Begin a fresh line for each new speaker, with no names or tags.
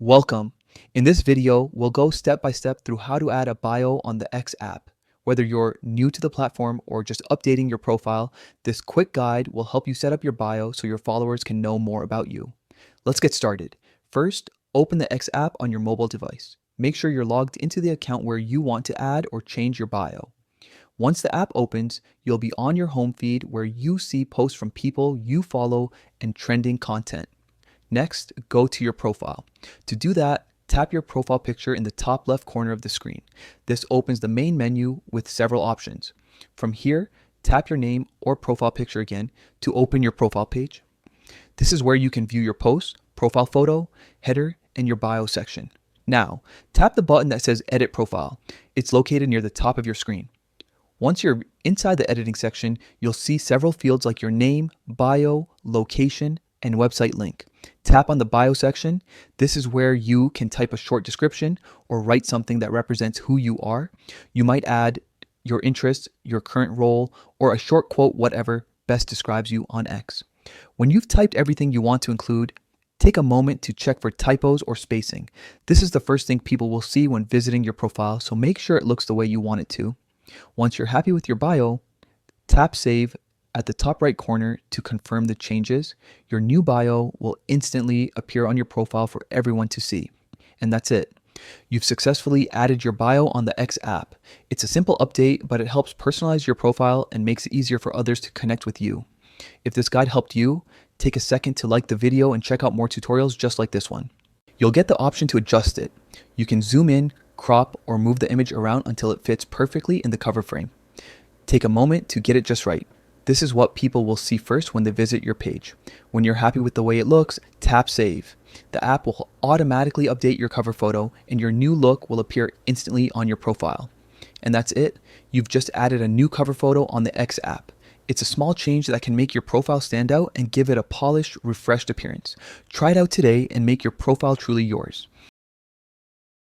Welcome. In this video, we'll go step by step through how to add a bio on the X app. Whether you're new to the platform or just updating your profile, this quick guide will help you set up your bio so your followers can know more about you. Let's get started. First, open the X app on your mobile device. Make sure you're logged into the account where you want to add or change your bio. Once the app opens, you'll be on your home feed where you see posts from people you follow and trending content. Next, go to your profile. To do that, tap your profile picture in the top left corner of the screen. This opens the main menu with several options. From here, tap your name or profile picture again to open your profile page. This is where you can view your post, profile photo, header, and your bio section. Now, tap the button that says Edit Profile. It's located near the top of your screen. Once you're inside the editing section, you'll see several fields like your name, bio, location, and website link. Tap on the bio section. This is where you can type a short description or write something that represents who you are. You might add your interests, your current role, or a short quote, whatever best describes you on X. When you've typed everything you want to include, take a moment to check for typos or spacing. This is the first thing people will see when visiting your profile, so make sure it looks the way you want it to. Once you're happy with your bio, tap Save at the top right corner to confirm the changes. Your new bio will instantly appear on your profile for everyone to see. And that's it. You've successfully added your bio on the X app. It's a simple update, but it helps personalize your profile and makes it easier for others to connect with you. If this guide helped you, take a second to like the video and check out more tutorials just like this one. You'll get the option to adjust it. You can zoom in, crop, or move the image around until it fits perfectly in the cover frame. Take a moment to get it just right. This is what people will see first when they visit your page. When you're happy with the way it looks, tap Save. The app will automatically update your cover photo and your new look will appear instantly on your profile. And that's it. You've just added a new cover photo on the X app. It's a small change that can make your profile stand out and give it a polished, refreshed appearance. Try it out today and make your profile truly yours.